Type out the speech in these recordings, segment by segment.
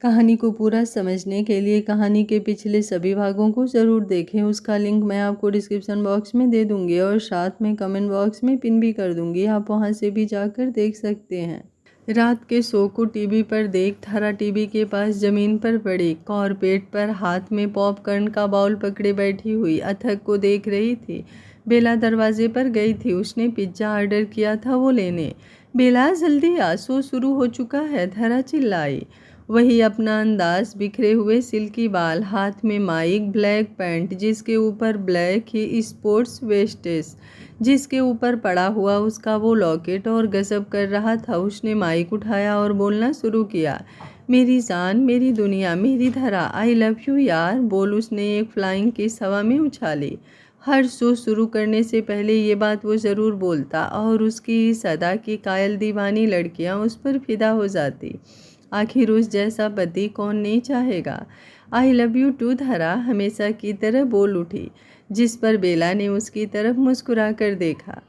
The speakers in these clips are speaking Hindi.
कहानी को पूरा समझने के लिए कहानी के पिछले सभी भागों को ज़रूर देखें। उसका लिंक मैं आपको डिस्क्रिप्शन बॉक्स में दे दूंगी और साथ में कमेंट बॉक्स में पिन भी कर दूंगी, आप वहां से भी जाकर देख सकते हैं। रात के शो को टीवी पर देख थारा टीवी के पास ज़मीन पर पड़ी कॉर्पेट पर हाथ में पॉपकॉर्न का बाउल पकड़े बैठी हुई अथक को देख रही थी। बेला दरवाजे पर गई थी, उसने पिज्ज़ा ऑर्डर किया था वो लेने। बेला जल्दी आ, शो शुरू हो चुका है, थारा चिल्लाई। वही अपना अंदाज, बिखरे हुए सिल्की बाल, हाथ में माइक, ब्लैक पैंट जिसके ऊपर ब्लैक ही स्पोर्ट्स वेस्टेस जिसके ऊपर पड़ा हुआ उसका वो लॉकेट और गजब कर रहा था। उसने माइक उठाया और बोलना शुरू किया, मेरी जान, मेरी दुनिया, मेरी धरा, आई लव यू यार, बोल उसने एक फ्लाइंग किस हवा में उछाली। हर शो शुरू करने से पहले ये बात वो ज़रूर बोलता और उसकी इस अदा की कायल दीवानी लड़कियां उस पर फिदा हो जाती। आखिर उस जैसा पति कौन नहीं चाहेगा। आई लव यू टू धरा हमेशा की तरह बोल उठी, जिस पर बेला ने उसकी तरफ मुस्कुरा कर देखा।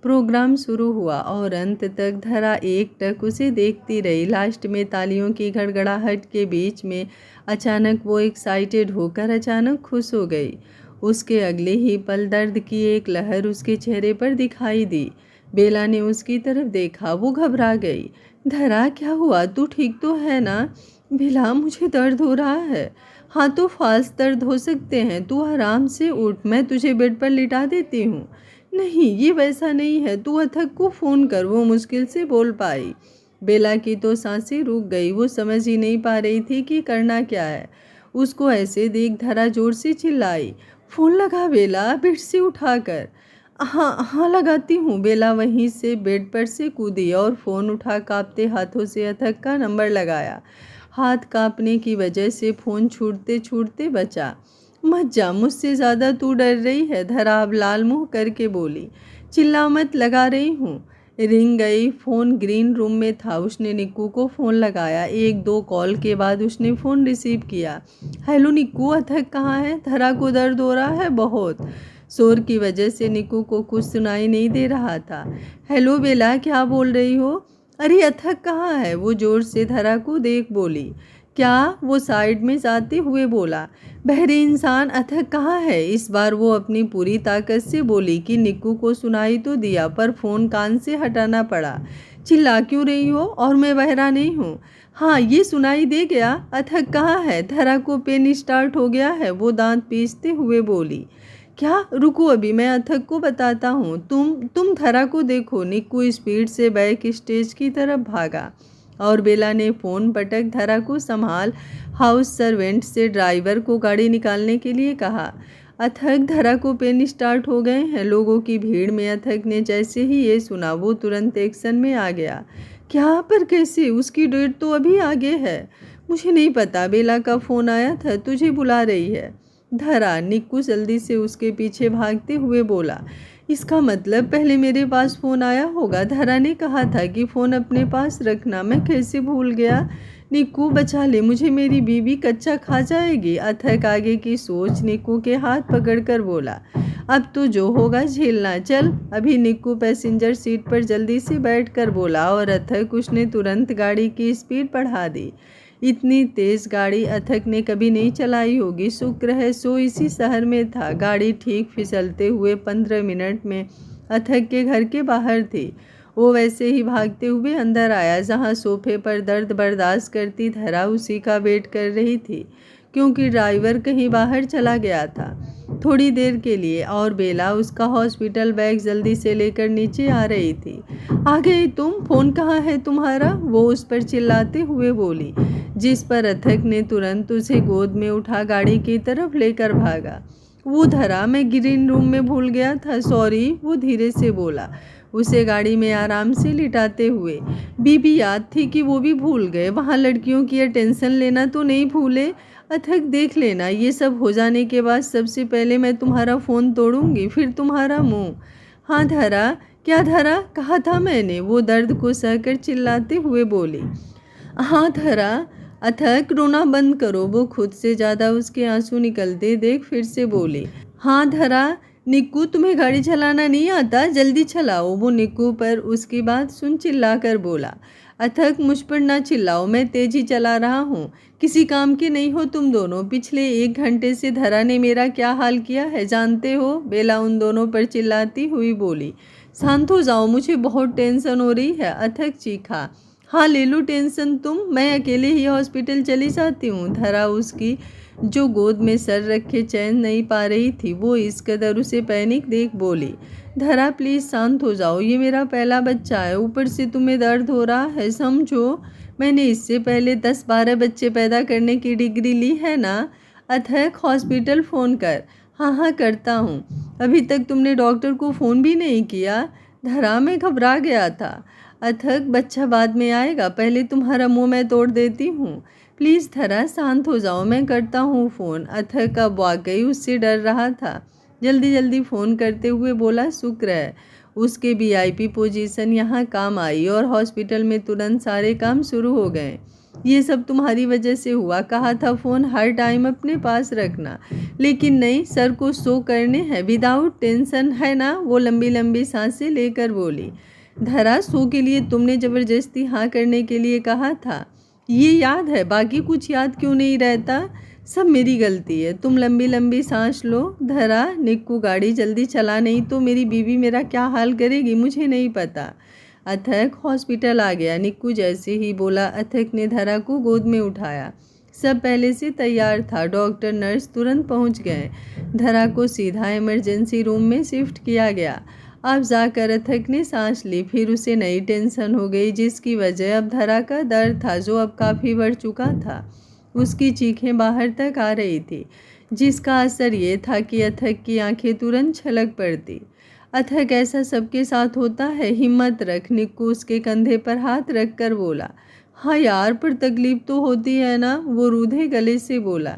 प्रोग्राम शुरू हुआ और अंत तक धरा एकटक उसे देखती रही। लास्ट में तालियों की गड़गड़ाहट के बीच में अचानक वो एक्साइटेड होकर अचानक खुश हो गई। उसके अगले ही पल दर्द की एक लहर उसके चेहरे पर दिखाई दी। बेला ने उसकी तरफ देखा, वो घबरा गई। धरा क्या हुआ, तू ठीक तो है ना? बेला, मुझे दर्द हो रहा है। हाँ तो फाल्स दर्द हो सकते हैं, तू आराम से उठ, मैं तुझे बेड पर लिटा देती हूँ। नहीं, ये वैसा नहीं है, तू अथक को फ़ोन कर, वो मुश्किल से बोल पाई। बेला की तो सांसें रुक गई, वो समझ ही नहीं पा रही थी कि करना क्या है। उसको ऐसे देख धरा जोर से चिल्लाई, फ़ोन लगा बेला, बेड से उठाकर। हाँ हाँ लगाती हूँ। बेला वहीं से बेड पर से कूदी और फ़ोन उठा कांपते हाथों से अथक का नंबर लगाया। हाथ कांपने की वजह से फ़ोन छूटते छूटते बचा। मत जा, मुझसे ज़्यादा तू डर रही है, धरा अब लाल मुँह करके बोली। चिल्ला मत, लगा रही हूँ। रिंग गई, फ़ोन ग्रीन रूम में था। उसने निक्कू को फ़ोन लगाया। एक दो कॉल के बाद उसने फ़ोन रिसीव किया। हेलो निक्कू, अथक कहाँ है? धरा को दर्द हो रहा है बहुत। शोर की वजह से निक्कू को कुछ सुनाई नहीं दे रहा था। हेलो बेला, क्या बोल रही हो? अरे अथक कहाँ है? वो जोर से धरा को देख बोली। क्या? वो साइड में जाते हुए बोला। बहरे इंसान, अथक कहाँ है? इस बार वो अपनी पूरी ताकत से बोली कि निक्कू को सुनाई तो दिया पर फ़ोन कान से हटाना पड़ा। चिल्ला क्यों रही हो? और मैं बहरा नहीं हूँ। हाँ, ये सुनाई दे गया। अथक कहाँ है? धरा को पेन स्टार्ट हो गया है, वो दांत पीसते हुए बोली। क्या? रुको, अभी मैं अथक को बताता हूँ। तुम धरा को देखो। निक्कू स्पीड से बैक स्टेज की तरफ भागा और बेला ने फ़ोन पटक धरा को संभाल। हाउस सर्वेंट से ड्राइवर को गाड़ी निकालने के लिए कहा। अथक, धरा को पेन स्टार्ट हो गए हैं। लोगों की भीड़ में अथक ने जैसे ही ये सुना वो तुरंत एक्शन में आ गया। क्या? पर कैसे? उसकी डेट तो अभी आगे है। मुझे नहीं पता, बेला का फ़ोन आया था, तुझे बुला रही है। धरा, निक्कू जल्दी से उसके पीछे भागते हुए बोला। इसका मतलब पहले मेरे पास फ़ोन आया होगा। धरा ने कहा था कि फ़ोन अपने पास रखना, मैं कैसे भूल गया। निक्कू बचा ले मुझे, मेरी बीवी कच्चा खा जाएगी। अथक आगे की सोच निक्कू के हाथ पकड़कर बोला। अब तो जो होगा झेलना, चल। अभी निक्कू पैसेंजर सीट पर जल्दी से बैठकर बोला और अथक, उसने तुरंत गाड़ी की स्पीड बढ़ा दी। इतनी तेज़ गाड़ी अथक ने कभी नहीं चलाई होगी। शुक्र है सो इसी शहर में था। गाड़ी ठीक फिसलते हुए 15 मिनट में अथक के घर के बाहर थी। वो वैसे ही भागते हुए अंदर आया जहाँ सोफे पर दर्द बर्दाश्त करती धरा उसी का वेट कर रही थी, क्योंकि ड्राइवर कहीं बाहर चला गया था थोड़ी देर के लिए और बेला उसका हॉस्पिटल बैग जल्दी से लेकर नीचे आ रही थी। आ गई तुम? फ़ोन कहाँ है तुम्हारा? वो उस पर चिल्लाते हुए बोली, जिस पर अथक ने तुरंत उसे गोद में उठा गाड़ी की तरफ लेकर भागा। वो धरा, मैं ग्रीन रूम में भूल गया था, सॉरी, वो धीरे से बोला, उसे गाड़ी में आराम से लिटाते हुए। बीबी याद थी कि वो भी भूल गए, वहाँ लड़कियों की अटेंशन लेना तो नहीं भूले। अथक, देख लेना, ये सब हो जाने के बाद सबसे पहले मैं तुम्हारा फ़ोन तोड़ूंगी, फिर तुम्हारा मुंह। हाँ धरा। क्या धरा? कहा था मैंने, वो दर्द को सहकर चिल्लाते हुए बोली। हाँ धरा। अथक, रोना बंद करो। वो खुद से ज़्यादा उसके आंसू निकलते देख फिर से बोली। हाँ धरा। निक्कू, तुम्हें गाड़ी चलाना नहीं आता? जल्दी चलाओ। वो निक्कू पर उसकी बात सुन चिल्लाकर बोला। अथक मुझ पर ना चिल्लाओ, मैं तेजी चला रहा हूँ, किसी काम के नहीं हो तुम दोनों। पिछले 1 घंटे से धरा ने मेरा क्या हाल किया है जानते हो? बेला उन दोनों पर चिल्लाती हुई बोली। शांत हो जाओ, मुझे बहुत टेंशन हो रही है, अथक चीखा। हाँ ले लो टेंशन तुम, मैं अकेले ही हॉस्पिटल चली जाती हूँ। धरा उसकी जो गोद में सर रखे चैन नहीं पा रही थी, वो इस कदर उसे पैनिक देख बोली। धरा प्लीज़ शांत हो जाओ, ये मेरा पहला बच्चा है, ऊपर से तुम्हें दर्द हो रहा है, समझो। मैंने इससे पहले 10-12 बच्चे पैदा करने की डिग्री ली है ना। अथक हॉस्पिटल फ़ोन कर। हाँ हाँ करता हूँ। अभी तक तुमने डॉक्टर को फ़ोन भी नहीं किया? धरा में घबरा गया था। अथक बच्चा बाद में आएगा, पहले तुम्हारा मुंह मैं तोड़ देती हूँ। प्लीज़ धरा शांत हो जाओ, मैं करता हूँ फ़ोन। अथक अब वाकई उससे डर रहा था। जल्दी जल्दी फ़ोन करते हुए बोला, शुक्र है उसके वीआईपी पोजीशन यहाँ काम आई और हॉस्पिटल में तुरंत सारे काम शुरू हो गए। ये सब तुम्हारी वजह से हुआ, कहा था फ़ोन हर टाइम अपने पास रखना, लेकिन नहीं, सर को शो करने हैं विदाउट टेंशन, है ना? वो लंबी लंबी सांसें लेकर बोली। धरा शो के लिए तुमने ज़बरदस्ती हाँ करने के लिए कहा था, ये याद है, बाकी कुछ याद क्यों नहीं रहता? सब मेरी गलती है। तुम लंबी लंबी सांस लो। धरा निक्कू गाड़ी जल्दी चला, नहीं तो मेरी बीवी मेरा क्या हाल करेगी, मुझे नहीं पता। अथक हॉस्पिटल आ गया। निक्कू जैसे ही बोला, अथक ने धरा को गोद में उठाया। सब पहले से तैयार था, डॉक्टर नर्स तुरंत पहुंच गए। धरा को सीधा इमरजेंसी रूम में शिफ्ट किया गया। अब जाकर अथक ने सांस ली, फिर उसे नई टेंशन हो गई, जिसकी वजह अब धरा का दर्द था, जो अब काफ़ी बढ़ चुका था। उसकी चीखें बाहर तक आ रही थी, जिसका असर ये था कि अथक की आंखें तुरंत छलक पड़ती। अथक ऐसा सबके साथ होता है, हिम्मत रख। निक्कू उसके कंधे पर हाथ रख कर बोला। हाँ यार, पर तकलीफ तो होती है ना, वो रूधे गले से बोला।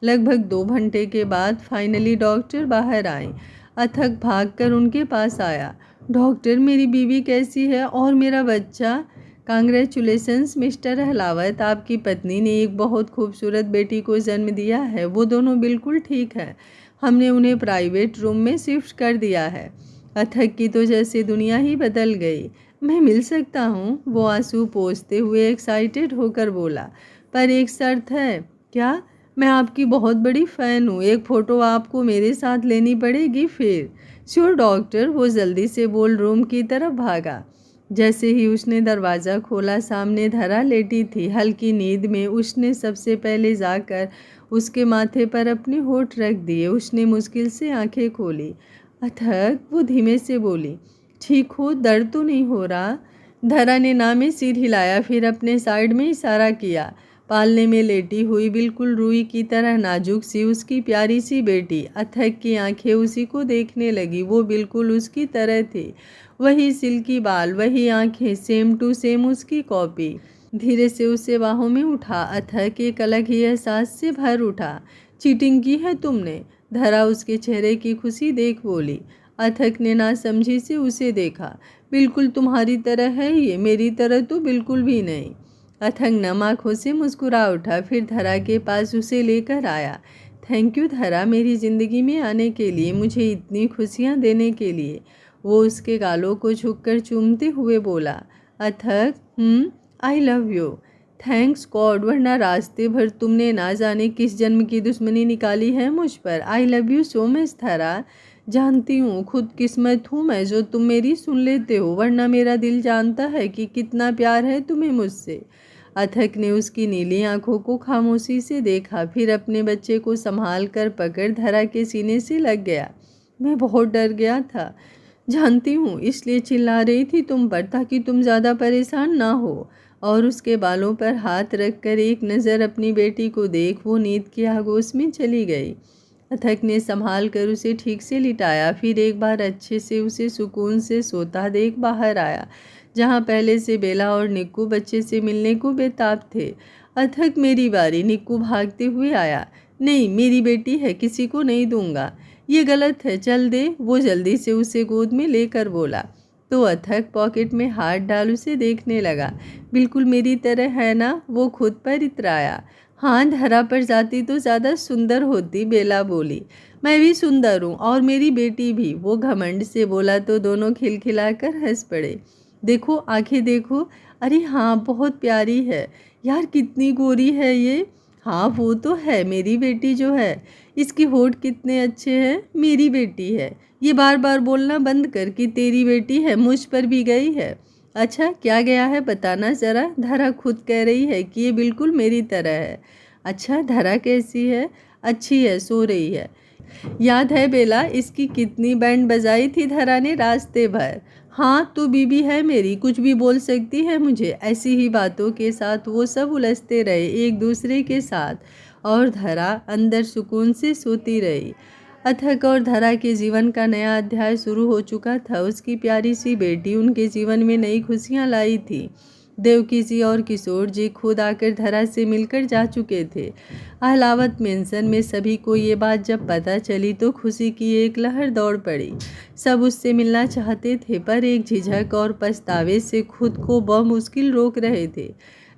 लगभग 2 घंटे के बाद फाइनली डॉक्टर बाहर आए। अथक भागकर उनके पास आया। डॉक्टर, मेरी बीवी कैसी है और मेरा बच्चा? कांग्रेचुलेशंस मिस्टर अहलावत, आपकी पत्नी ने एक बहुत खूबसूरत बेटी को जन्म दिया है, वो दोनों बिल्कुल ठीक हैं। हमने उन्हें प्राइवेट रूम में शिफ्ट कर दिया है। अथक की तो जैसे दुनिया ही बदल गई। मैं मिल सकता हूँ? वो आंसू पोंछते हुए एक्साइटेड होकर बोला। पर एक शर्त है। क्या? मैं आपकी बहुत बड़ी फ़ैन हूँ, एक फ़ोटो आपको मेरे साथ लेनी पड़ेगी फिर। श्योर डॉक्टर, वो जल्दी से बोल रूम की तरफ भागा। जैसे ही उसने दरवाज़ा खोला, सामने धरा लेटी थी, हल्की नींद में। उसने सबसे पहले जाकर उसके माथे पर अपने होठ रख दिए। उसने मुश्किल से आंखें खोली। अथक, वो धीमे से बोली, ठीक हो? दर्द तो नहीं हो रहा? धरा ने ना में सिर हिलाया, फिर अपने साइड में इशारा किया। पालने में लेटी हुई, बिल्कुल रूई की तरह नाजुक सी उसकी प्यारी सी बेटी। अथक की आंखें उसी को देखने लगी। वो बिल्कुल उसकी तरह थी, वही सिल्की बाल, वही आंखें, सेम टू सेम उसकी कॉपी। धीरे से उसे बाहों में उठा। अथक एक अलग ही एहसास से भर उठा। चीटिंग की है तुमने? धरा उसके चेहरे की खुशी देख बोली। अथक ने नासमझी से उसे देखा। बिल्कुल तुम्हारी तरह है ये, मेरी तरह तो बिल्कुल भी नहीं। अथक नम आँखों से मुस्कुरा उठा, फिर धरा के पास उसे लेकर आया। थैंक यू धरा, मेरी ज़िंदगी में आने के लिए, मुझे इतनी खुशियाँ देने के लिए। वो उसके गालों को झुककर चूमते हुए बोला। अथक, I love you. Thanks God, वरना रास्ते भर तुमने ना जाने किस जन्म की दुश्मनी निकाली है मुझ पर। I love you so much धरा। जानती हूँ खुद किस्मत हूँ मैं जो तुम मेरी सुन लेते हो, वरना मेरा दिल जानता है कि कितना प्यार है तुम्हें मुझसे। अथक ने उसकी नीली आंखों को खामोशी से देखा, फिर अपने बच्चे को संभाल कर पकड़ धरा के सीने से लग गया। मैं बहुत डर गया था, जानती हूँ, इसलिए चिल्ला रही थी तुम पर, ताकि तुम ज़्यादा परेशान ना हो। और उसके बालों पर हाथ रखकर एक नज़र अपनी बेटी को देख वो नींद की आगोश में चली गई। अथक ने संभाल कर उसे ठीक से लिटाया, फिर एक बार अच्छे से उसे सुकून से सोता देख बाहर आया, जहाँ पहले से बेला और निक्कू बच्चे से मिलने को बेताब थे। अथक, मेरी बारी। निक्कू भागते हुए आया। नहीं, मेरी बेटी है, किसी को नहीं दूंगा। ये गलत है, चल दे। वो जल्दी से उसे गोद में लेकर बोला। तो अथक पॉकेट में हाथ डाल उसे देखने लगा। बिल्कुल मेरी तरह है ना? वो खुद पर इतराया। हाँ, धरा पर जाती तो ज़्यादा सुंदर होती, बेला बोली। मैं भी सुंदर हूँ और मेरी बेटी भी, वो घमंड से बोला तो दोनों खिलखिलाकर हंस पड़े। देखो, आंखें देखो। अरे हाँ, बहुत प्यारी है यार, कितनी गोरी है ये। हाँ वो तो है, मेरी बेटी जो है। इसके होठ कितने अच्छे हैं, मेरी बेटी है। ये बार बार बोलना बंद कर कि तेरी बेटी है, मुझ पर भी गई है। अच्छा क्या गया है बताना ज़रा। धरा खुद कह रही है कि ये बिल्कुल मेरी तरह है। अच्छा धरा कैसी है? अच्छी है, सो रही है। याद है बेला, इसकी कितनी बैंड बजाई थी धरा ने रास्ते भर। हाँ तो बीबी है मेरी, कुछ भी बोल सकती है मुझे। ऐसी ही बातों के साथ वो सब उलझते रहे एक दूसरे के साथ, और धरा अंदर सुकून से सोती रही। अथक और धरा के जीवन का नया अध्याय शुरू हो चुका था। उसकी प्यारी सी बेटी उनके जीवन में नई खुशियाँ लाई थी। देवकी जी और किशोर जी खुद आकर धरा से मिलकर जा चुके थे। अहलावत मेंशन में सभी को ये बात जब पता चली तो खुशी की एक लहर दौड़ पड़ी। सब उससे मिलना चाहते थे, पर एक झिझक और पछतावे से खुद को बमुश्किल रोक रहे थे।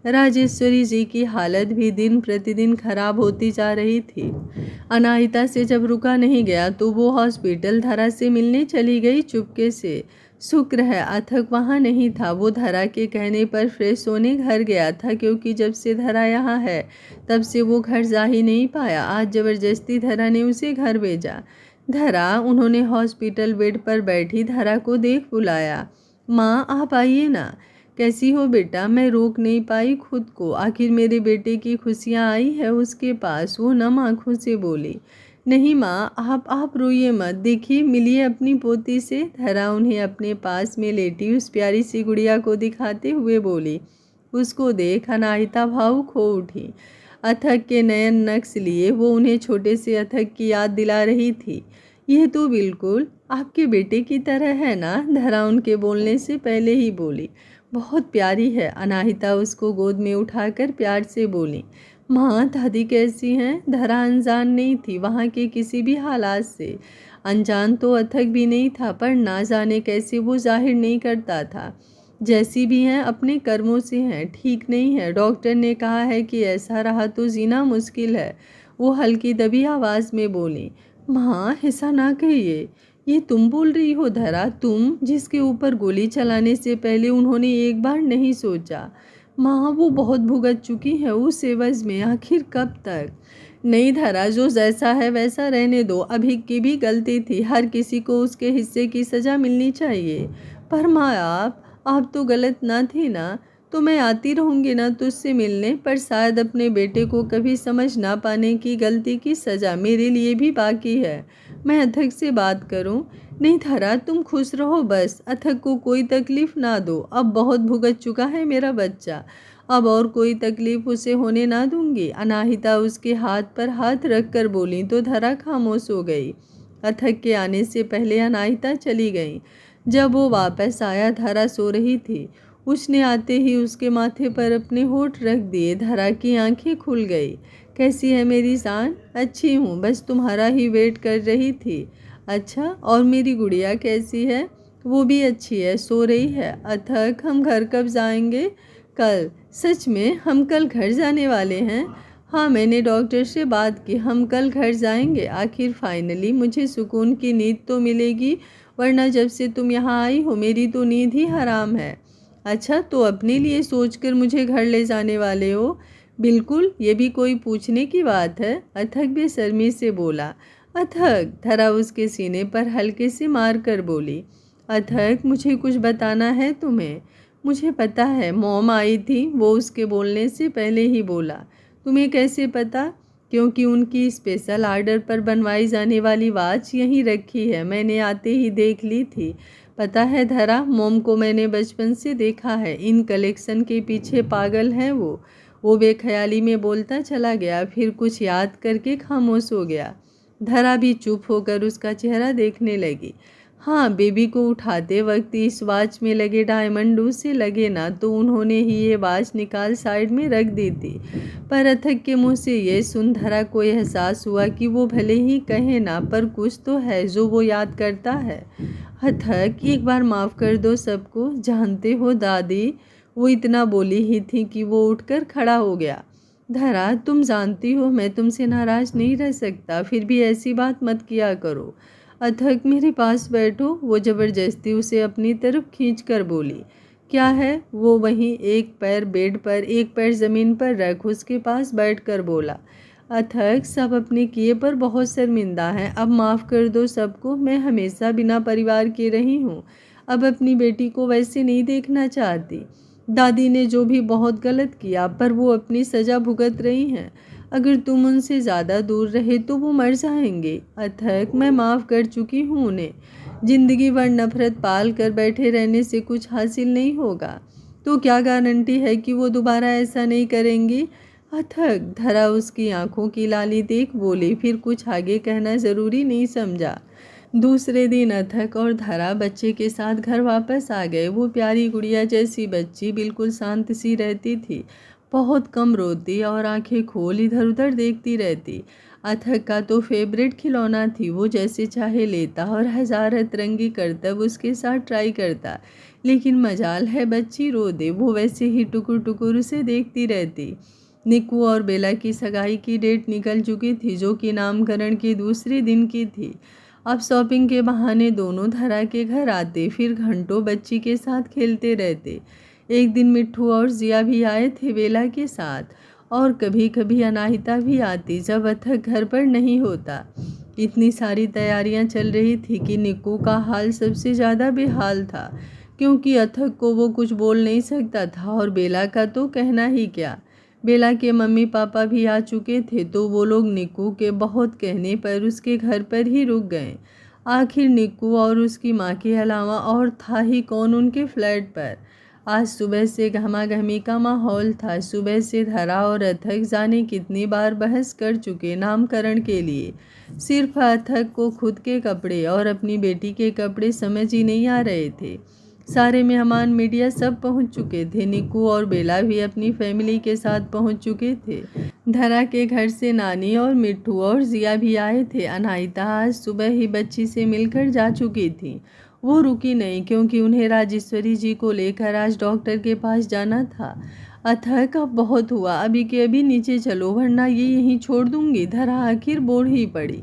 राजेश्वरी जी की हालत भी दिन प्रतिदिन खराब होती जा रही थी। अनाहिता से जब रुका नहीं गया तो वो हॉस्पिटल धरा से मिलने चली गई चुपके से। शुक्र है अथक वहाँ नहीं था। वो धरा के कहने पर फ्रेश होने घर गया था, क्योंकि जब से धरा यहाँ है तब से वो घर जा ही नहीं पाया। आज ज़बरदस्ती धरा ने उसे घर भेजा। धरा, उन्होंने हॉस्पिटल बेड पर बैठी धरा को देख बुलाया। माँ आप आइए ना। कैसी हो बेटा? मैं रोक नहीं पाई खुद को। आखिर मेरे बेटे की खुशियाँ आई है उसके पास। वो नम आँखों से बोली। नहीं माँ, आप रोइए मत, देखिए मिलिए अपनी पोती से। धरा उन्हें अपने पास में लेटी उस प्यारी सी गुड़िया को दिखाते हुए बोली। उसको देख अनाहिता भावुक हो उठी। अथक के नयन नक्श लिए वो उन्हें छोटे से अथक की याद दिला रही थी। यह तो बिल्कुल आपके बेटे की तरह है ना? धरा उनके बोलने से पहले ही बोली। बहुत प्यारी है। अनाहिता उसको गोद में उठाकर प्यार से बोली। माँ दादी कैसी हैं? धरा अनजान नहीं थी वहाँ के किसी भी हालात से। अनजान तो अथक भी नहीं था, पर ना जाने कैसे वो जाहिर नहीं करता था। जैसी भी हैं अपने कर्मों से हैं, ठीक नहीं है। डॉक्टर ने कहा है कि ऐसा रहा तो जीना मुश्किल है। वो हल्की दबी आवाज़ में बोली। माँ ऐसा ना कहिए। ये तुम बोल रही हो धरा? तुम जिसके ऊपर गोली चलाने से पहले उन्होंने एक बार नहीं सोचा। माँ वो बहुत भुगत चुकी है उस एवज में, आखिर कब तक? नहीं धरा, जो जैसा है वैसा रहने दो। अभी की भी गलती थी, हर किसी को उसके हिस्से की सज़ा मिलनी चाहिए। पर माँ आप तो गलत ना थी ना? तो मैं आती रहूँगी ना तुझसे मिलने, पर शायद अपने बेटे को कभी समझ ना पाने की गलती की सज़ा मेरे लिए भी बाकी है। मैं अथक से बात करूँ? नहीं धरा, तुम खुश रहो बस। अथक को कोई तकलीफ़ ना दो। अब बहुत भुगत चुका है मेरा बच्चा, अब और कोई तकलीफ़ उसे होने ना दूंगी। अनाहिता उसके हाथ पर हाथ रख कर बोली तो धरा खामोश हो गई। अथक के आने से पहले अनाहिता चली गई। जब वो वापस आया धरा सो रही थी। उसने आते ही उसके माथे पर अपने होठ रख दिए। धरा की आंखें खुल गई। कैसी है मेरी जान? अच्छी हूँ, बस तुम्हारा ही वेट कर रही थी। अच्छा, और मेरी गुड़िया कैसी है? वो भी अच्छी है, सो रही है। अथक हम घर कब जाएंगे? कल। सच में हम कल घर जाने वाले हैं? हाँ मैंने डॉक्टर से बात की, हम कल घर जाएंगे। आखिर फाइनली मुझे सुकून की नींद तो मिलेगी, वरना जब से तुम यहाँ आई हो मेरी तो नींद ही हराम है। अच्छा तो अपने लिए सोचकर मुझे घर ले जाने वाले हो? बिल्कुल, ये भी कोई पूछने की बात है? अथक बेशर्मी से बोला। अथक, धरा उसके सीने पर हल्के से मार कर बोली। अथक मुझे कुछ बताना है तुम्हें। मुझे पता है, मॉम आई थी, वो उसके बोलने से पहले ही बोला। तुम्हें कैसे पता? क्योंकि उनकी स्पेशल आर्डर पर बनवाई जाने वाली वॉच यहीं रखी है, मैंने आते ही देख ली थी। पता है धरा, मॉम को मैंने बचपन से देखा है, इन कलेक्शन के पीछे पागल हैं वो बेख्याली में बोलता चला गया, फिर कुछ याद करके खामोश हो गया। धरा भी चुप होकर उसका चेहरा देखने लगी। हाँ, बेबी को उठाते वक्त इस वॉच में लगे डायमंड उसे लगे ना तो उन्होंने ही ये वॉच निकाल साइड में रख दी थी। पर अथक के मुँह से ये सुन धरा को एहसास हुआ कि वो भले ही कहे ना, पर कुछ तो है जो वो याद करता है। अथक, एक बार माफ़ कर दो सबको। जानते हो दादी, वो इतना बोली ही थी कि वो उठकर खड़ा हो गया। धरा, तुम जानती हो मैं तुमसे नाराज़ नहीं रह सकता, फिर भी ऐसी बात मत किया करो। अथक, मेरे पास बैठो। वो ज़बरदस्ती उसे अपनी तरफ खींचकर बोली। क्या है? वो वहीं एक पैर बेड पर एक पैर ज़मीन पर रख उसके पास बैठकर बोला, अथक सब अपने किए पर बहुत शर्मिंदा हैं। अब माफ़ कर दो सबको, मैं हमेशा बिना परिवार के रही हूँ। अब अपनी बेटी को वैसे नहीं देखना चाहती। दादी ने जो भी बहुत गलत किया पर वो अपनी सज़ा भुगत रही हैं। अगर तुम उनसे ज़्यादा दूर रहे तो वो मर जाएंगे। अथक मैं माफ़ कर चुकी हूँ उन्हें। जिंदगी भर नफरत पाल कर बैठे रहने से कुछ हासिल नहीं होगा। तो क्या गारंटी है कि वो दोबारा ऐसा नहीं करेंगी? अथक धरा उसकी आंखों की लाली देख बोली, फिर कुछ आगे कहना ज़रूरी नहीं समझा। दूसरे दिन अथक और धरा बच्चे के साथ घर वापस आ गए। वो प्यारी गुड़िया जैसी बच्ची बिल्कुल शांत सी रहती थी, बहुत कम रोती और आंखें खोल इधर उधर देखती रहती। अथक का तो फेवरेट खिलौना थी, वो जैसे चाहे लेता और हजार रंगी करतब उसके साथ ट्राई करता। लेकिन मजाल है बच्ची रो दे, वो वैसे ही टुकुर टुकुर उसे देखती रहती। निक्कू और बेला की सगाई की डेट निकल चुकी थी, जो कि नामकरण के दूसरे दिन की थी। अब शॉपिंग के बहाने दोनों धरा के घर आते, फिर घंटों बच्ची के साथ खेलते रहते। एक दिन मिट्ठू और जिया भी आए थे बेला के साथ, और कभी कभी अनाहिता भी आती जब अथक घर पर नहीं होता। इतनी सारी तैयारियां चल रही थी कि निक्कू का हाल सबसे ज़्यादा बेहाल था, क्योंकि अथक को वो कुछ बोल नहीं सकता था और बेला का तो कहना ही क्या। बेला के मम्मी पापा भी आ चुके थे, तो वो लोग निक्कू के बहुत कहने पर उसके घर पर ही रुक गए। आखिर निक्कू और उसकी माँ के अलावा और था ही कौन उनके फ्लैट पर। आज सुबह से गहमागहमी का माहौल था। सुबह से धरा और अथक जाने कितनी बार बहस कर चुके नामकरण के लिए। सिर्फ अथक को खुद के कपड़े और अपनी बेटी के कपड़े समझ ही नहीं आ रहे थे। सारे मेहमान मीडिया सब पहुंच चुके थे। निक्कू और बेला भी अपनी फैमिली के साथ पहुंच चुके थे। धरा के घर से नानी और मिट्ठू और जिया भी आए थे। अनाहिता आज सुबह ही बच्ची से मिलकर जा चुकी थी। वो रुकी नहीं, क्योंकि उन्हें राजेश्वरी जी को लेकर आज डॉक्टर के पास जाना था। अथक अब बहुत हुआ, अभी के अभी नीचे चलो वरना ये यहीं छोड़ दूंगी। धरा आखिर बोल ही पड़ी,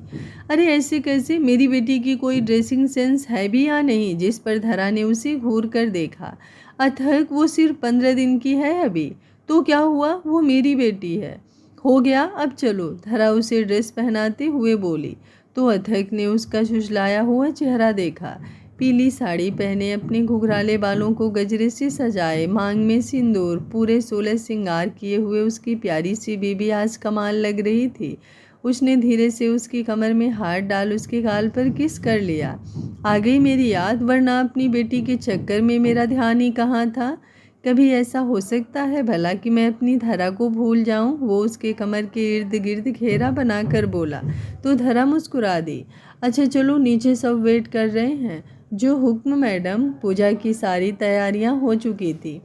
अरे ऐसे कैसे, मेरी बेटी की कोई ड्रेसिंग सेंस है भी या नहीं? जिस पर धरा ने उसे घूर कर देखा। अथक वो सिर्फ 15 दिन की है अभी, तो क्या हुआ, वो मेरी बेटी है। हो गया, अब चलो। धरा उसे ड्रेस पहनाते हुए बोली, तो अथक ने उसका झुझलाया हुआ चेहरा देखा। पीली साड़ी पहने, अपने घुघराले बालों को गजरे से सजाए, मांग में सिंदूर, पूरे 16 श्रृंगार किए हुए उसकी प्यारी सी बीबी आज कमाल लग रही थी। उसने धीरे से उसकी कमर में हाथ डाल उसके गाल पर किस कर लिया। आ गई मेरी याद, वरना अपनी बेटी के चक्कर में मेरा ध्यान ही कहाँ था। कभी ऐसा हो सकता है भला कि मैं अपनी धरा को भूल जाऊं? वो उसके कमर के इर्द गिर्द घेरा बनाकर बोला, तो धरा मुस्कुरा दी। अच्छा चलो नीचे, सब वेट कर रहे हैं। जो हुक्म मैडम। पूजा की सारी तैयारियां हो चुकी थी।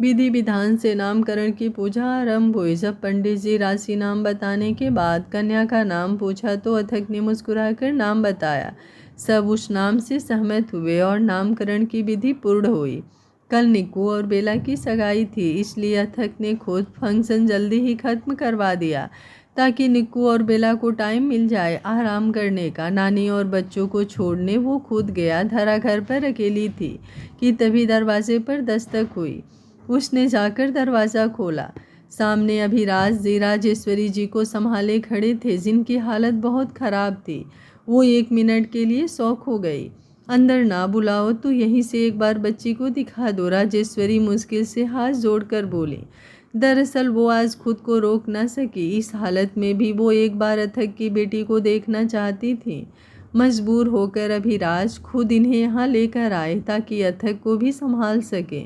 विधि विधान से नामकरण की पूजा आरंभ हुई। जब पंडित जी राशि नाम बताने के बाद कन्या का नाम पूछा, तो अथक ने मुस्कुराकर नाम बताया। सब उस नाम से सहमत हुए और नामकरण की विधि पूर्ण हुई। कल निक्कू और बेला की सगाई थी, इसलिए अथक ने खुद फंक्शन जल्दी ही खत्म करवा दिया, ताकि निक्कू और बेला को टाइम मिल जाए आराम करने का। नानी और बच्चों को छोड़ने वो खुद गया। धरा घर पर अकेली थी कि तभी दरवाजे पर दस्तक हुई। उसने जाकर दरवाज़ा खोला। सामने अभिराज जी राजेश्वरी जी को संभाले खड़े थे, जिनकी हालत बहुत ख़राब थी। वो 1 मिनट के लिए शॉक हो गई। अंदर ना बुलाओ तो यहीं से एक बार बच्ची को दिखा दो, राजेश्वरी मुश्किल से हाथ जोड़कर बोली। दरअसल वो आज खुद को रोक न सकी। इस हालत में भी वो एक बार अथक की बेटी को देखना चाहती थी। मजबूर होकर अभिराज खुद इन्हें यहाँ लेकर आए, ताकि अथक को भी संभाल सके।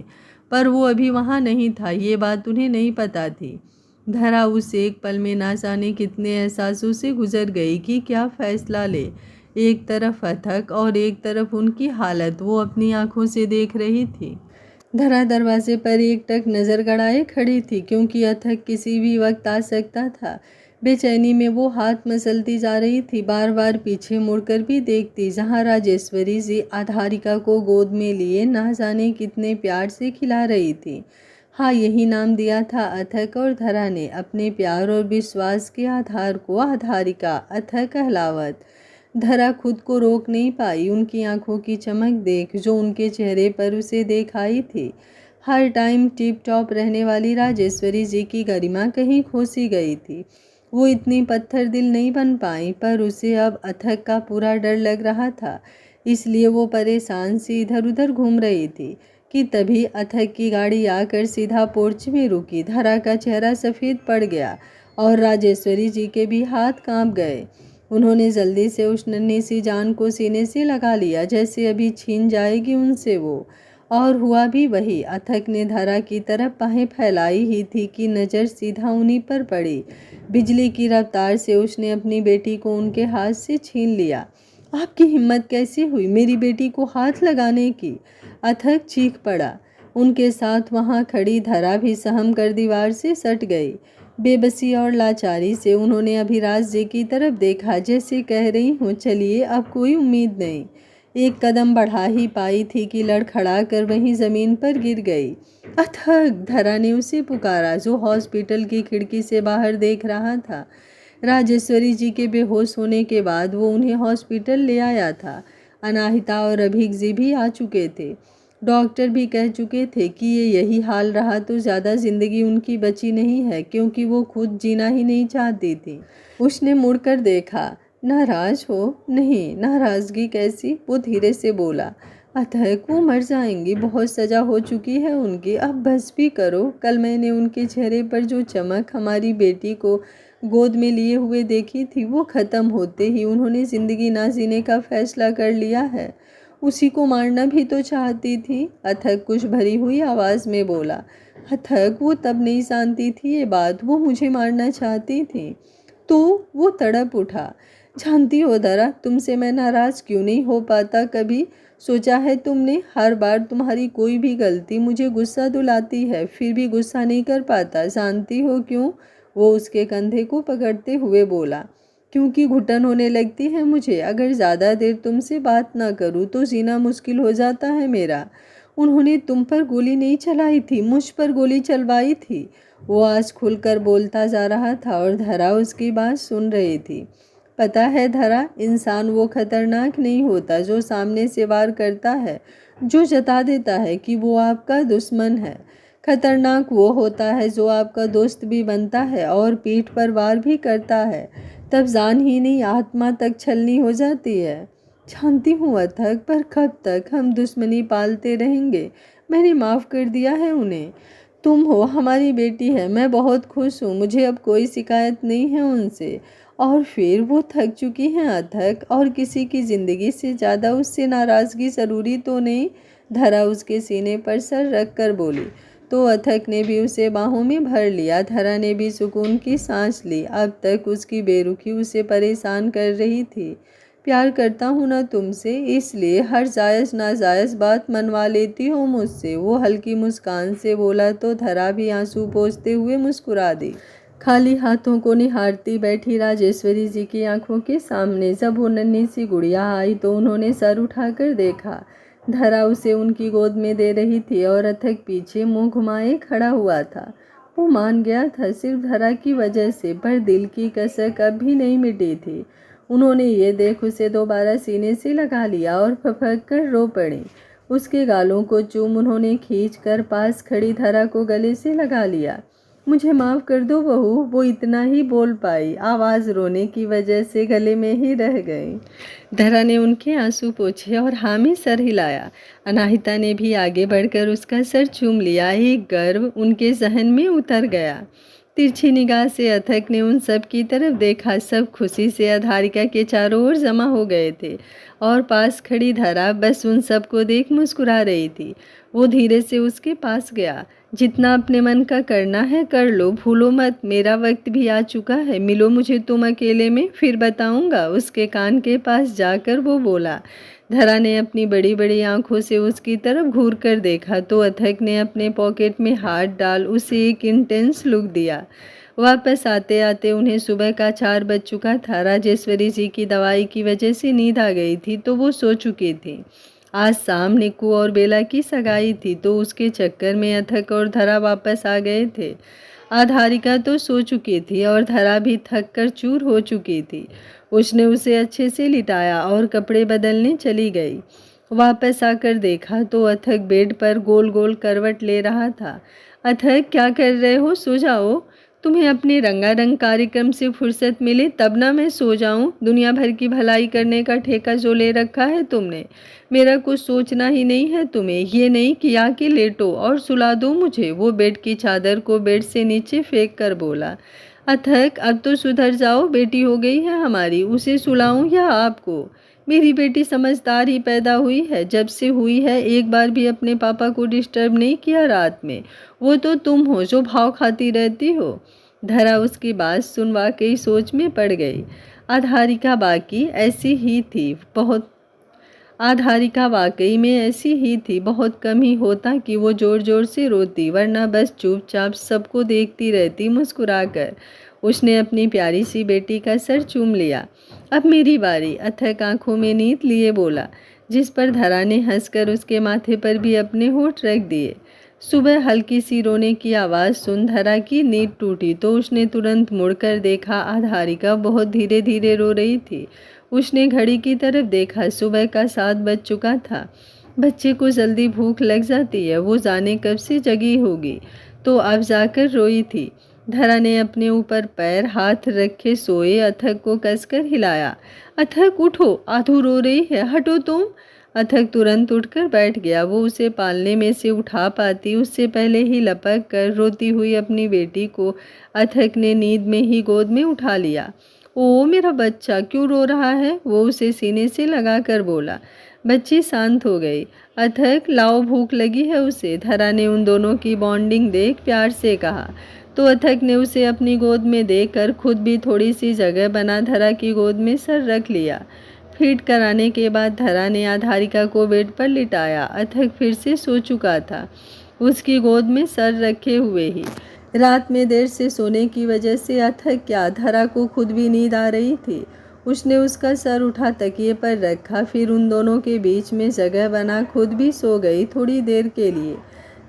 पर वो अभी वहाँ नहीं था, ये बात उन्हें नहीं पता थी। धरा उस एक पल में ना जाने कितने एहसासों से गुजर गई कि क्या फैसला ले। एक तरफ अथक और एक तरफ उनकी हालत, वो अपनी आंखों से देख रही थी। धरा दरवाजे पर एकटक नज़र गड़ाए खड़ी थी, क्योंकि अथक किसी भी वक्त आ सकता था। बेचैनी में वो हाथ मसलती जा रही थी, बार बार पीछे मुड़कर भी देखती, जहाँ राजेश्वरी जी आधारिका को गोद में लिए ना जाने कितने प्यार से खिला रही थी। हाँ, यही नाम दिया था अथक और धरा ने अपने प्यार और विश्वास के आधार को, आधारिका, अथक कहलावत। धरा खुद को रोक नहीं पाई, उनकी आंखों की चमक देख जो उनके चेहरे पर उसे देख आई थी। हर टाइम टिप टॉप रहने वाली राजेश्वरी जी की गरिमा कहीं खो सी गई थी। वो इतनी पत्थर दिल नहीं बन पाई, पर उसे अब अथक का पूरा डर लग रहा था, इसलिए वो परेशान सी इधर उधर घूम रही थी कि तभी अथक की गाड़ी आकर सीधा पोर्च में रुकी। धरा का चेहरा सफ़ेद पड़ गया और राजेश्वरी जी के भी हाथ कांप गए। उन्होंने जल्दी से उस नन्ही सी जान को सीने से लगा लिया, जैसे अभी छीन जाएगी उनसे वो। और हुआ भी वही। अथक ने धरा की तरफ बाहें फैलाई ही थी कि नज़र सीधा उन्हीं पर पड़ी। बिजली की रफ्तार से उसने अपनी बेटी को उनके हाथ से छीन लिया। आपकी हिम्मत कैसे हुई मेरी बेटी को हाथ लगाने की? अथक चीख पड़ा। उनके साथ वहां खड़ी धरा भी सहम कर दीवार से सट गई। बेबसी और लाचारी से उन्होंने अभिराज जी की तरफ देखा, जैसे कह रही हूँ चलिए अब कोई उम्मीद नहीं। एक कदम बढ़ा ही पाई थी कि लड़खड़ा कर वहीं ज़मीन पर गिर गई। अथक! धरा ने उसे पुकारा, जो हॉस्पिटल की खिड़की से बाहर देख रहा था। राजेश्वरी जी के बेहोश होने के बाद वो उन्हें हॉस्पिटल ले आया था। अनाहिता और अभीक जी भी आ चुके थे। डॉक्टर भी कह चुके थे कि ये यही हाल रहा तो ज़्यादा ज़िंदगी उनकी बची नहीं है, क्योंकि वो खुद जीना ही नहीं चाहती थी। उसने मुड़कर देखा। नाराज हो? नहीं, नाराज़गी कैसी? वो धीरे से बोला। अथक, वो मर जाएंगी, बहुत सज़ा हो चुकी है उनकी, अब बस भी करो। कल मैंने उनके चेहरे पर जो चमक हमारी बेटी को गोद में लिए हुए देखी थी, वो ख़त्म होते ही उन्होंने ज़िंदगी ना जीने का फैसला कर लिया है। उसी को मारना भी तो चाहती थी। अथक कुछ भरी हुई आवाज़ में बोला। अथक, वो तब नहीं जानती थी ये बात, वो मुझे मारना चाहती थी। तो वो तड़प उठा। जानती हो धरा, तुमसे मैं नाराज़ क्यों नहीं हो पाता कभी? सोचा है तुमने? हर बार तुम्हारी कोई भी गलती मुझे गुस्सा दिलाती है, फिर भी गुस्सा नहीं कर पाता। जानती हो क्यों? वो उसके कंधे को पकड़ते हुए बोला। क्योंकि घुटन होने लगती है मुझे। अगर ज़्यादा देर तुमसे बात ना करूँ तो जीना मुश्किल हो जाता है मेरा। उन्होंने तुम पर गोली नहीं चलाई थी, मुझ पर गोली चलवाई थी। वो आज खुलकर बोलता जा रहा था और धरा उसकी बात सुन रही थी। पता है धरा, इंसान वो खतरनाक नहीं होता जो सामने से वार करता है, जो जता देता है कि वो आपका दुश्मन है। खतरनाक वो होता है जो आपका दोस्त भी बनता है और पीठ पर वार भी करता है। तब जान ही नहीं, आत्मा तक छलनी हो जाती है। जानती हूँ अथक, पर कब तक हम दुश्मनी पालते रहेंगे? मैंने माफ़ कर दिया है उन्हें। तुम हो, हमारी बेटी है, मैं बहुत खुश हूँ, मुझे अब कोई शिकायत नहीं है उनसे। और फिर वो थक चुकी हैं अथक, और किसी की ज़िंदगी से ज़्यादा उससे नाराज़गी ज़रूरी तो नहीं? धरा उसके सीने पर सर रख कर बोली। तो अथक ने भी उसे बाहों में भर लिया। धरा ने भी सुकून की सांस ली। अब तक उसकी बेरुखी उसे परेशान कर रही थी। प्यार करता हूँ ना तुमसे, इसलिए हर जायज़ नाजायज़ बात मनवा लेती हो मुझसे। वो हल्की मुस्कान से बोला तो धरा भी आंसू पोंछते हुए मुस्कुरा दी। खाली हाथों को निहारती बैठी राजेश्वरी जी की आंखों के सामने जब वो नन्ही सी गुड़िया आई तो उन्होंने सर उठाकर देखा। धरा उसे उनकी गोद में दे रही थी और अथक पीछे मुंह घुमाए खड़ा हुआ था। वो मान गया था सिर्फ धरा की वजह से, पर दिल की कसक अब भी नहीं मिटी थी। उन्होंने ये देख उसे दोबारा सीने से लगा लिया और फफक कर रो पड़ी। उसके गालों को चूम उन्होंने खींच कर पास खड़ी धरा को गले से लगा लिया। मुझे माफ़ कर दो बहू, वो इतना ही बोल पाई। आवाज़ रोने की वजह से गले में ही रह गई। धरा ने उनके आंसू पोंछे और हाँ में सर हिलाया। अनाहिता ने भी आगे बढ़कर उसका सर चूम लिया। एक गर्व उनके जहन में उतर गया। तिरछी निगाह से अथक ने उन सब की तरफ देखा। सब खुशी से अधारिका के चारों ओर जमा हो गए थे और पास खड़ी धरा बस उन सब को देख मुस्कुरा रही थी। वो धीरे से उसके पास गया। जितना अपने मन का करना है कर लो, भूलो मत, मेरा वक्त भी आ चुका है। मिलो मुझे तुम अकेले में, फिर बताऊंगा। उसके कान के पास जाकर वो बोला। धरा ने अपनी बड़ी बड़ी आंखों से उसकी तरफ घूर कर देखा तो अथक ने अपने पॉकेट में हाथ डाल उसे एक इंटेंस लुक दिया। वापस आते आते उन्हें सुबह का 4 बज चुका था। राजेश्वरी जी की दवाई की वजह से नींद आ गई थी तो वो सो चुकी थी। आज शाम निक्कू और बेला की सगाई थी तो उसके चक्कर में अथक और धरा वापस आ गए थे। आधारिका तो सो चुकी थी और धरा भी थक कर चूर हो चुकी थी। उसने उसे अच्छे से लिटाया और कपड़े बदलने चली गई। वापस आकर देखा तो अथक बेड पर गोल गोल करवट ले रहा था। अथक, क्या कर रहे हो? सो जाओ। तुम्हें अपने रंगारंग कार्यक्रम से फुर्सत मिले तब ना मैं सो जाऊं। दुनिया भर की भलाई करने का ठेका जो ले रखा है तुमने, मेरा कुछ सोचना ही नहीं है तुम्हें। ये नहीं कि आके लेटो और सुला दो मुझे। वो बेड की चादर को बेड से नीचे फेंक कर बोला। अथक, अब तो सुधर जाओ। बेटी हो गई है हमारी, उसे सुलाऊं या आपको? मेरी बेटी समझदार ही पैदा हुई है। जब से हुई है एक बार भी अपने पापा को डिस्टर्ब नहीं किया रात में। वो तो तुम हो जो भाव खाती रहती हो। धरा उसकी बात सुन वाकई सोच में पड़ गई। आधारिका बाकी ऐसी ही थी बहुत आधारिका वाकई में ऐसी ही थी। बहुत कम ही होता कि वो जोर जोर से रोती, वरना बस चुपचाप सबको देखती रहती मुस्कुराकर। उसने अपनी प्यारी सी बेटी का सर चूम लिया। अब मेरी बारी, अथक आंखों में नींद लिए बोला, जिस पर धरा ने हंसकर उसके माथे पर भी अपने होंठ रख दिए। सुबह हल्की सी रोने की आवाज़ सुन धरा की नींद टूटी तो उसने तुरंत मुड़कर देखा। आधारिका बहुत धीरे धीरे रो रही थी। उसने घड़ी की तरफ देखा। सुबह का 7 बज चुका था। बच्चे को जल्दी भूख लग जाती है, वो जाने कब से जगी होगी, तो अब जाकर रोई थी। धरा ने अपने ऊपर पैर हाथ रखे सोए अथक को कसकर हिलाया। अथक उठो, आधू रो रही है, हटो तुम। अथक तुरंत उठकर बैठ गया। वो उसे पालने में से उठा पाती उससे पहले ही लपक कर रोती हुई अपनी बेटी को अथक ने नींद में ही गोद में उठा लिया। ओ मेरा बच्चा, क्यों रो रहा है? वो उसे सीने से लगा कर बोला। बच्ची शांत हो गई। अथक, लाओ, भूख लगी है उसे। धरा ने उन दोनों की बॉन्डिंग देख प्यार से कहा तो अथक ने उसे अपनी गोद में देकर खुद भी थोड़ी सी जगह बना धरा की गोद में सर रख लिया। फीड कराने के बाद धरा ने आधारिका को बेड पर लिटाया। अथक फिर से सो चुका था, उसकी गोद में सर रखे हुए ही। रात में देर से सोने की वजह से अथक क्या, धरा को खुद भी नींद आ रही थी। उसने उसका सर उठा तकिए पर रखा, फिर उन दोनों के बीच में जगह बना खुद भी सो गई थोड़ी देर के लिए।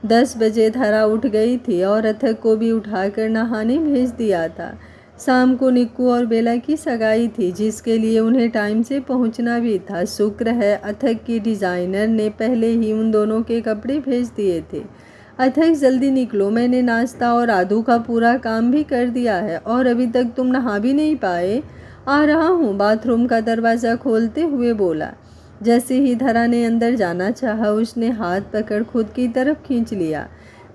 10 बजे धरा उठ गई थी और अथक को भी उठाकर नहाने भेज दिया था। शाम को निक्कू और बेला की सगाई थी, जिसके लिए उन्हें टाइम से पहुंचना भी था। शुक्र है अथक की डिज़ाइनर ने पहले ही उन दोनों के कपड़े भेज दिए थे। अथक, जल्दी निकलो, मैंने नाश्ता और आदू का पूरा काम भी कर दिया है और अभी तक तुम नहा भी नहीं पाए। आ रहा हूँ, बाथरूम का दरवाज़ा खोलते हुए बोला। जैसे ही धरा ने अंदर जाना चाहा, उसने हाथ पकड़ खुद की तरफ खींच लिया।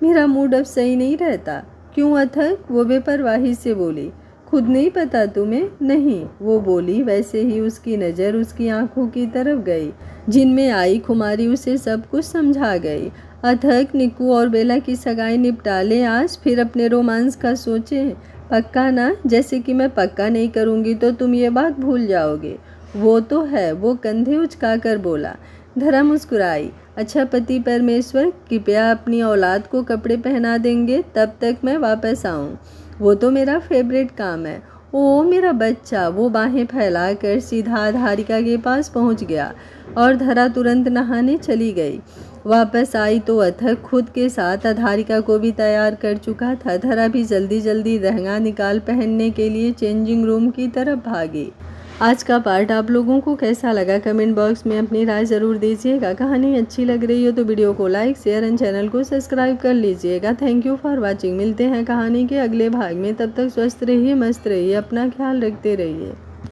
मेरा मूड अब सही नहीं रहता। क्यों अथक? वो बेपरवाही से बोली। खुद नहीं पता तुम्हें? नहीं, वो बोली। वैसे ही उसकी नज़र उसकी आंखों की तरफ गई, जिनमें आई खुमारी उसे सब कुछ समझा गई। अथक, निक्कू और बेला की सगाई निपटा ले आज, फिर अपने रोमांस का सोचें। पक्का ना? जैसे कि मैं पक्का नहीं करूँगी तो तुम ये बात भूल जाओगे। वो तो है, वो कंधे उचका कर बोला। धरा मुस्कुराई। अच्छा पति परमेश्वर, कृपया अपनी औलाद को कपड़े पहना देंगे, तब तक मैं वापस आऊँ। वो तो मेरा फेवरेट काम है। ओ मेरा बच्चा। वो बाहें फैलाकर सीधा आधारिका के पास पहुंच गया और धरा तुरंत नहाने चली गई। वापस आई तो अथक खुद के साथ आधारिका को भी तैयार कर चुका था। धरा भी जल्दी जल्दी लहंगा निकाल पहनने के लिए चेंजिंग रूम की तरफ भागी। आज का पार्ट आप लोगों को कैसा लगा कमेंट बॉक्स में अपनी राय ज़रूर दीजिएगा। कहानी अच्छी लग रही हो तो वीडियो को लाइक शेयर एंड चैनल को सब्सक्राइब कर लीजिएगा। Thank you for watching. मिलते हैं कहानी के अगले भाग में, तब तक स्वस्थ रहिए, मस्त रहिए, अपना ख्याल रखते रहिए।